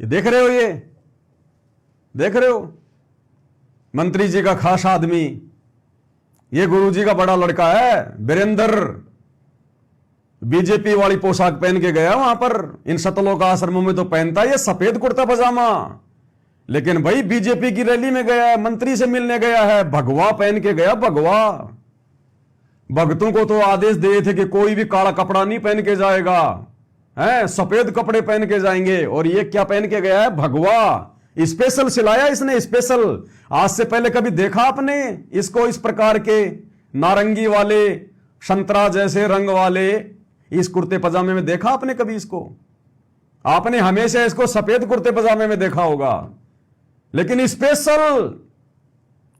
ये देख रहे हो, ये देख रहे हो, मंत्री जी का खास आदमी, ये गुरुजी का बड़ा लड़का है वीरेंद्र, बीजेपी वाली पोशाक पहन के गया वहां पर। इन सतलों का आश्रमों में तो पहनता है ये सफेद कुर्ता पजामा, लेकिन भाई बीजेपी की रैली में गया है, मंत्री से मिलने गया है, भगवा पहन के गया, भगवा। भक्तों को तो आदेश दिए थे कि कोई भी काला कपड़ा नहीं पहन के जाएगा, है सफेद कपड़े पहन के जाएंगे, और ये क्या पहन के गया है, भगवा। स्पेशल सिलाया इसने, स्पेशल। आज से पहले कभी देखा आपने इसको इस प्रकार के नारंगी वाले, संतरा जैसे रंग वाले इस कुर्ते पजामे में देखा आपने कभी इसको? आपने हमेशा इसको सफेद कुर्ते पजामे में देखा होगा, लेकिन स्पेशल,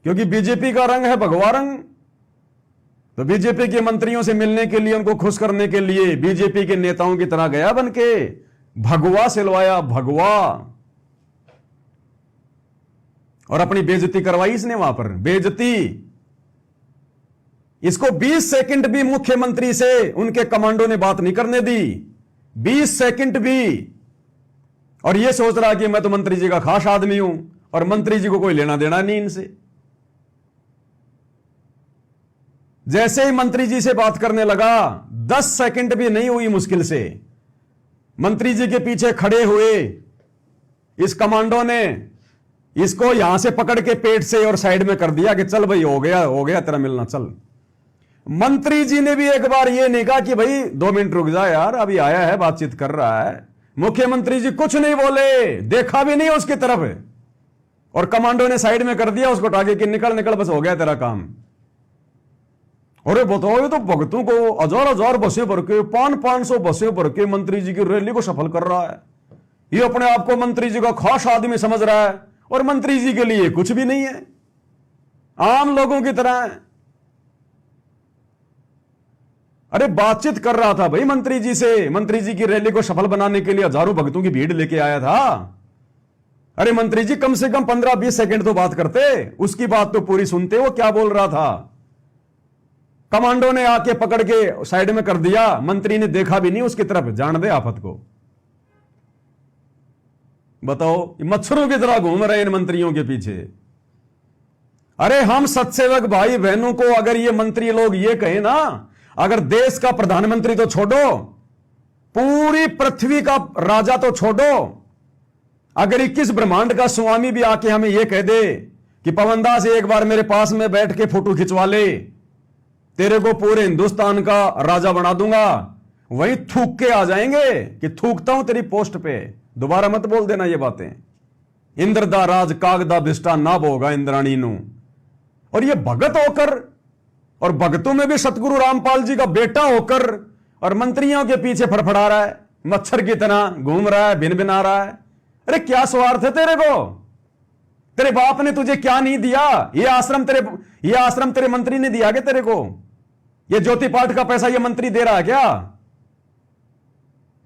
क्योंकि बीजेपी का रंग है भगवा रंग, तो बीजेपी के मंत्रियों से मिलने के लिए, उनको खुश करने के लिए बीजेपी के नेताओं की तरह गया बनके, भगवा सिलवाया, भगवा, और अपनी बेइज्जती करवाई इसने वहां पर, बेइज्जती। इसको 20 सेकंड भी मुख्यमंत्री से उनके कमांडो ने बात नहीं करने दी, 20 सेकंड भी। और यह सोच रहा कि मैं तो मंत्री जी का खास आदमी हूं और मंत्री जी को कोई लेना देना नहीं इनसे। जैसे ही मंत्री जी से बात करने लगा, 10 सेकंड भी नहीं हुई मुश्किल से, मंत्री जी के पीछे खड़े हुए इस कमांडो ने इसको यहां से पकड़ के पेट से और साइड में कर दिया कि चल भाई, हो गया तेरा मिलना, चल। मंत्री जी ने भी एक बार ये नहीं कहा कि भाई 2 मिनट रुक जा यार, अभी आया है, बातचीत कर रहा है। मुख्यमंत्री जी कुछ नहीं बोले, देखा भी नहीं उसकी तरफ, और कमांडो ने साइड में कर दिया उसको, टागे कि निकल निकल, बस हो गया तेरा काम। अरे बताओ, ये तो भक्तों को 1000-1000 बसें भर के, 500-500 बसें भर के मंत्री जी की रैली को सफल कर रहा है। ये अपने आप को मंत्री जी का खास आदमी समझ रहा है, और मंत्री जी के लिए कुछ भी नहीं है, आम लोगों की तरह है। अरे बातचीत कर रहा था भाई मंत्री जी से, मंत्री जी की रैली को सफल बनाने के लिए हजारों भक्तों की भीड़ लेके आया था। अरे मंत्री जी कम से कम 15-20 सेकंड तो बात करते, उसकी बात तो पूरी सुनते, वो क्या बोल रहा था। कमांडो ने आके पकड़ के साइड में कर दिया, मंत्री ने देखा भी नहीं उसकी तरफ, जान दे आफत को। बताओ, मच्छरों की तरह घूम रहे इन मंत्रियों के पीछे। अरे हम सत्सेवक भाई बहनों को अगर ये मंत्री लोग ये कहें ना, अगर देश का प्रधानमंत्री तो छोड़ो, पूरी पृथ्वी का राजा तो छोड़ो, अगर 21 ब्रह्मांड का स्वामी भी आके हमें यह कह दे कि पवनदास से एक बार मेरे पास में बैठ के फोटो खिंचवा ले, तेरे को पूरे हिंदुस्तान का राजा बना दूंगा, वहीं थूक के आ जाएंगे कि थूकता हूं तेरी पोस्ट पे, दोबारा मत बोल देना ये बातें। इंद्र दा राज कागदा बिस्टा ना बोगा इंद्राणी नू। और ये भगत होकर, और भगतों में भी सतगुरु रामपाल जी का बेटा होकर, और मंत्रियों के पीछे फड़फड़ा रहा है, मच्छर की तरह घूम रहा है, भिन भिना रहा है। अरे क्या स्वार्थ है तेरे को? तेरे बाप ने तुझे क्या नहीं दिया? ये आश्रम तेरे मंत्री ने दिया क्या तेरे को? ये ज्योति पाठ का पैसा ये मंत्री दे रहा है क्या?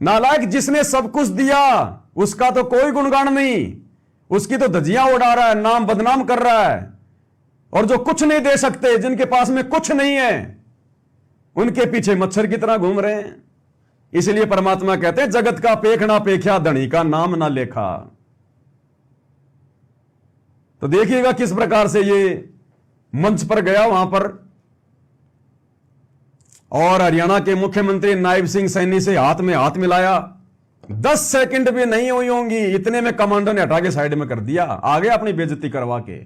नालायक, जिसने सब कुछ दिया उसका तो कोई गुणगान नहीं, उसकी तो धज्जियां उड़ा रहा है, नाम बदनाम कर रहा है। और जो कुछ नहीं दे सकते, जिनके पास में कुछ नहीं है, उनके पीछे मच्छर की तरह घूम रहे हैं। इसलिए परमात्मा कहते हैं, जगत का पेखना पेख्या, धनी का नाम ना लेखा। तो देखिएगा किस प्रकार से ये मंच पर गया वहां पर, और हरियाणा के मुख्यमंत्री नायब सिंह सैनी से हाथ में हाथ मिलाया। 10 सेकंड भी नहीं हुई होंगी, इतने में कमांडो ने हटा के साइड में कर दिया, आ गया अपनी बेइज्जती करवा के।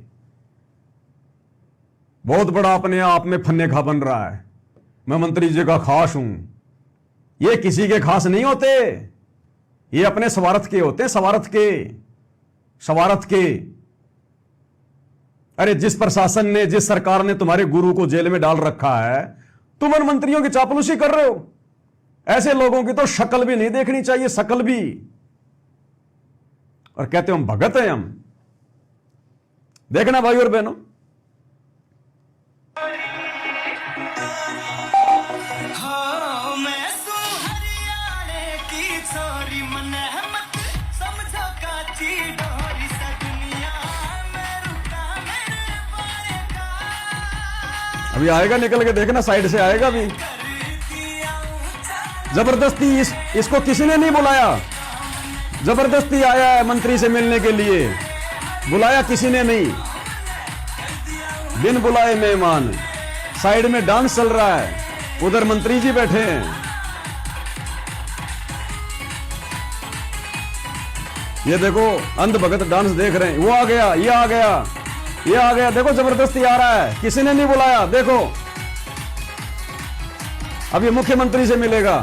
बहुत बड़ा अपने आप में फन्ने खा बन रहा है, मैं मंत्री जी का खास हूं। ये किसी के खास नहीं होते, ये अपने स्वार्थ के होते हैं, स्वार्थ के। अरे जिस प्रशासन ने, जिस सरकार ने तुम्हारे गुरु को जेल में डाल रखा है, तुम उन मंत्रियों की चापलूसी कर रहे हो। ऐसे लोगों की तो शक्ल भी नहीं देखनी चाहिए, शक्ल भी, और कहते हो हम भगत हैं हम। देखना भाई और बहनों, अभी आएगा निकल के, देखना साइड से आएगा अभी। जबरदस्ती इसको किसी ने नहीं बुलाया, जबरदस्ती आया है मंत्री से मिलने के लिए, बुलाया किसी ने नहीं, बिन बुलाए मेहमान। साइड में डांस चल रहा है, उधर मंत्री जी बैठे हैं। ये देखो अंध भगत डांस देख रहे हैं। वो आ गया, ये आ गया, ये आ गया, देखो जबरदस्ती आ रहा है, किसी ने नहीं बुलाया। देखो अब ये मुख्यमंत्री से मिलेगा।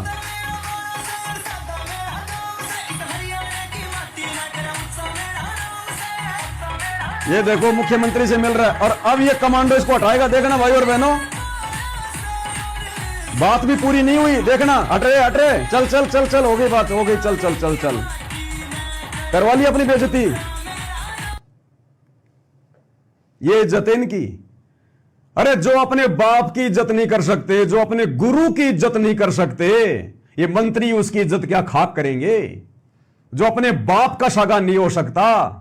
ये देखो मुख्यमंत्री से मिल रहा है, और अब ये कमांडो इसको हटाएगा। देखना भाई और बहनों, बात भी पूरी नहीं हुई, देखना। हट रहे हट रहे, चल चल चल चल, हो गई बात, हो गई, चल चल चल चल, करवा ली अपनी बेइज्जती। ये इज्जत इनकी। अरे जो अपने बाप की इज्जत नहीं कर सकते, जो अपने गुरु की इज्जत नहीं कर सकते, ये मंत्री उसकी इज्जत क्या खाक करेंगे। जो अपने बाप का सगा नहीं हो सकता,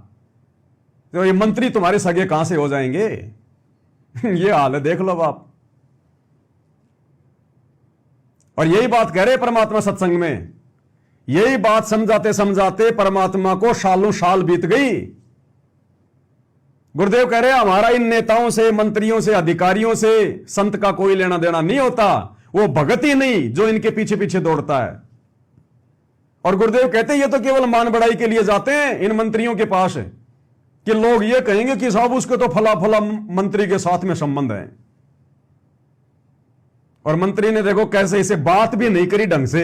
तो ये मंत्री तुम्हारे सगे कहां से हो जाएंगे। ये हाल है, देख लो बाप। और यही बात कह रहे परमात्मा सत्संग में, यही बात समझाते समझाते परमात्मा को सालों साल बीत गई। गुरुदेव कह रहे हमारा इन नेताओं से, मंत्रियों से, अधिकारियों से, संत का कोई लेना देना नहीं होता। वो भगत ही नहीं जो इनके पीछे पीछे दौड़ता है। और गुरुदेव कहते ये तो केवल मान बढ़ाई के लिए जाते हैं इन मंत्रियों के पास, कि लोग ये कहेंगे कि साहब उसके तो फला फला मंत्री के साथ में संबंध है। और मंत्री ने देखो कैसे इसे बात भी नहीं करी ढंग से।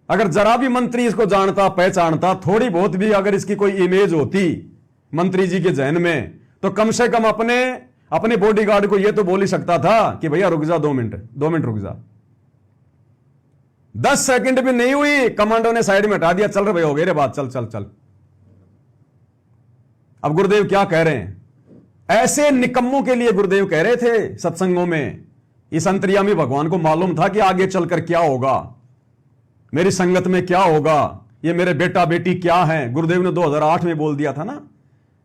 अगर जरा भी मंत्री इसको जानता, पहचानता, थोड़ी बहुत भी अगर इसकी कोई इमेज होती मंत्री जी के जहन में, तो कम से कम अपने बॉडीगार्ड को यह तो बोल ही सकता था कि भैया रुक जा, 2 मिनट रुक जा। 10 सेकंड भी नहीं हुई, कमांडो ने साइड में हटा दिया। चल रहे भाई, हो गई रे बात, चल चल चल। अब गुरुदेव क्या कह रहे हैं, ऐसे निकम्मों के लिए गुरुदेव कह रहे थे सत्संगों में। इस अंतर्यामी भगवान को मालूम था कि आगे चलकर क्या होगा, मेरी संगत में क्या होगा, ये मेरे बेटा बेटी क्या हैं। गुरुदेव ने 2008 में बोल दिया था ना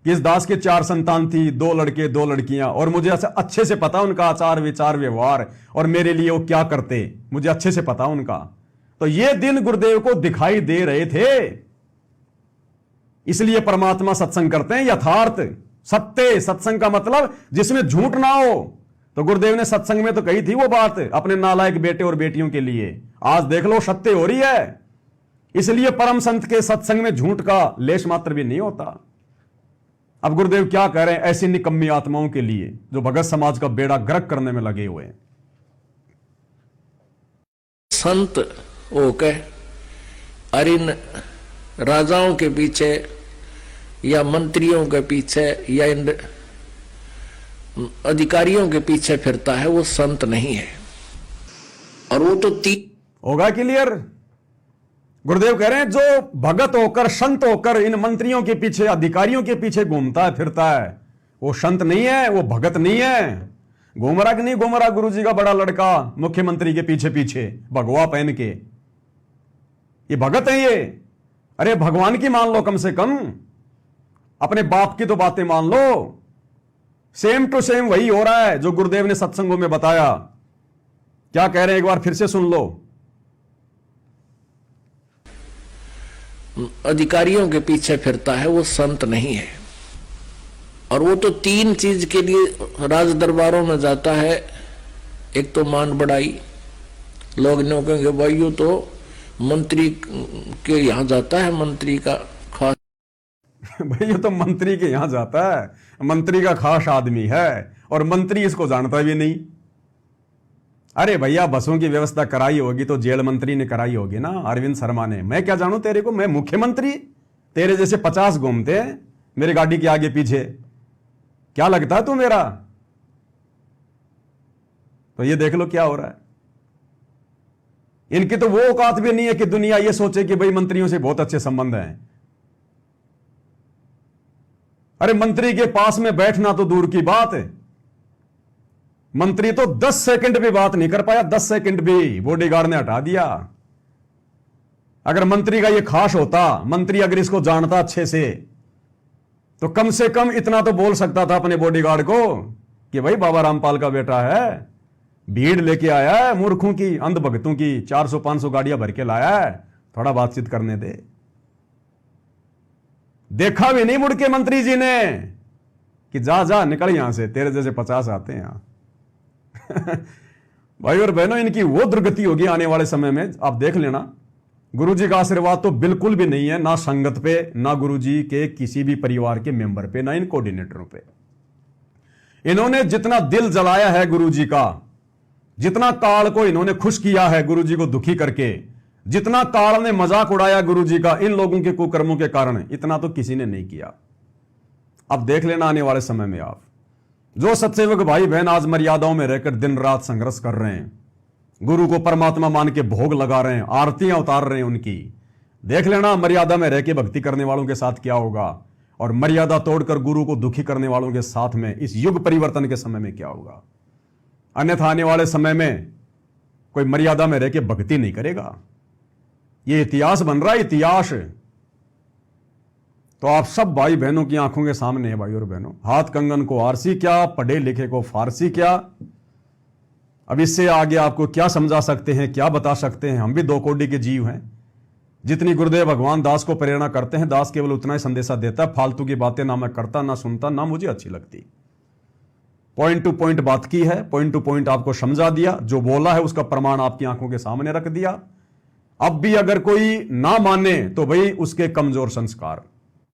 कि इस दास के 4 संतान थी, 2 लड़के 2 लड़कियां, और मुझे अच्छे से पता उनका आचार विचार व्यवहार, और मेरे लिए वो क्या करते मुझे अच्छे से पता उनका। तो ये दिन गुरुदेव को दिखाई दे रहे थे। इसलिए परमात्मा सत्संग करते हैं, यथार्थ सत्य सत्संग का मतलब जिसमें झूठ ना हो। तो गुरुदेव ने सत्संग में तो कही थी वो बात अपने नालायक बेटे और बेटियों के लिए। आज देख लो सत्य हो रही है। इसलिए परम संत के सत्संग में झूठ का लेश मात्र भी नहीं होता। अब गुरुदेव क्या कह रहे हैं ऐसी निकम्मी आत्माओं के लिए जो भगत समाज का बेड़ा गर्क करने में लगे हुए हैं। संत होके और इन राजाओं के पीछे या मंत्रियों के पीछे या इन अधिकारियों के पीछे फिरता है, वो संत नहीं है। और वो तो होगा क्लियर। गुरुदेव कह रहे हैं जो भगत होकर, संत होकर इन मंत्रियों के पीछे, अधिकारियों के पीछे घूमता है, फिरता है, वो संत नहीं है, वो भगत नहीं है। घूम रहा कि नहीं घूम रहा गुरु जी का बड़ा लड़का मुख्यमंत्री के पीछे पीछे भगवा पहन के, ये भगत है ये। अरे भगवान की मान लो, कम से कम अपने बाप की तो बातें मान लो। सेम टू सेम वही हो रहा है जो गुरुदेव ने सत्संगों में बताया। क्या कह रहे हैं एक बार फिर से सुन लो। अधिकारियों के पीछे फिरता है, वो संत नहीं है। और वो तो 3 चीज के लिए राज दरबारों में जाता है। एक तो मान बढ़ाई, लोग नहीं कहेंगे भाई ये तो मंत्री के यहां जाता है, मंत्री का खास भाई ये तो मंत्री के यहां जाता है, मंत्री का खास आदमी है, और मंत्री इसको जानता भी नहीं। अरे भैया बसों की व्यवस्था कराई होगी तो जेल मंत्री ने कराई होगी ना, अरविंद शर्मा ने। मैं क्या जानू तेरे को, मैं मुख्यमंत्री, तेरे जैसे 50 घूमते हैं मेरी गाड़ी के आगे पीछे, क्या लगता है तू मेरा। तो ये देख लो क्या हो रहा है। इनकी तो वो औकात भी नहीं है कि दुनिया ये सोचे कि भाई मंत्रियों से बहुत अच्छे संबंध हैं। अरे मंत्री के पास में बैठना तो दूर की बात है, मंत्री तो 10 सेकंड भी बात नहीं कर पाया, 10 सेकंड भी बॉडीगार्ड ने हटा दिया। अगर मंत्री का ये खास होता, मंत्री अगर इसको जानता अच्छे से, तो कम से कम इतना तो बोल सकता था अपने बॉडीगार्ड को कि भाई बाबा रामपाल का बेटा है, भीड़ लेके आया है मूर्खों की, अंधभक्तों की, 400-500 गाड़ियां भर के लाया है, थोड़ा बातचीत करने दे। देखा भी नहीं मुड़ के मंत्री जी ने कि जा जा निकल यहां से, तेरे जैसे 50 आते हैं यहां। भाई और बहनों, इनकी वो दुर्गति होगी आने वाले समय में, आप देख लेना। गुरुजी का आशीर्वाद तो बिल्कुल भी नहीं है, ना संगत पे, ना गुरुजी के किसी भी परिवार के मेंबर पे, ना इन कोऑर्डिनेटरों पे। इन्होंने जितना दिल जलाया है गुरुजी का, जितना काल को इन्होंने खुश किया है गुरुजी को दुखी करके, जितना काल ने मजाक उड़ाया गुरुजी का इन लोगों के कुकर्मों के कारण, इतना तो किसी ने नहीं किया। अब देख लेना आने वाले समय में आप, जो सत्सेवक भाई बहन आज मर्यादाओं में रहकर दिन रात संघर्ष कर रहे हैं, गुरु को परमात्मा मान के भोग लगा रहे हैं, आरतियां उतार रहे हैं उनकी, देख लेना मर्यादा में रह के भक्ति करने वालों के साथ क्या होगा, और मर्यादा तोड़कर गुरु को दुखी करने वालों के साथ में इस युग परिवर्तन के समय में क्या होगा। अन्यथा आने वाले समय में कोई मर्यादा में रह के भक्ति नहीं करेगा। ये इतिहास बन रहा है, इतिहास। तो आप सब भाई बहनों की आंखों के सामने है भाई और बहनों, हाथ कंगन को आरसी क्या, पढ़े लिखे को फारसी क्या। अब इससे आगे आपको क्या समझा सकते हैं, क्या बता सकते हैं। हम भी दो कोटि के जीव हैं। जितनी गुरुदेव भगवान दास को प्रेरणा करते हैं, दास केवल उतना ही संदेशा देता है। फालतू की बातें ना मैं करता, ना सुनता, ना मुझे अच्छी लगती। पॉइंट टू पॉइंट बात की है, पॉइंट टू पॉइंट आपको समझा दिया, जो बोला है उसका प्रमाण आपकी आंखों के सामने रख दिया। अब भी अगर कोई ना माने तो भाई उसके कमजोर संस्कार।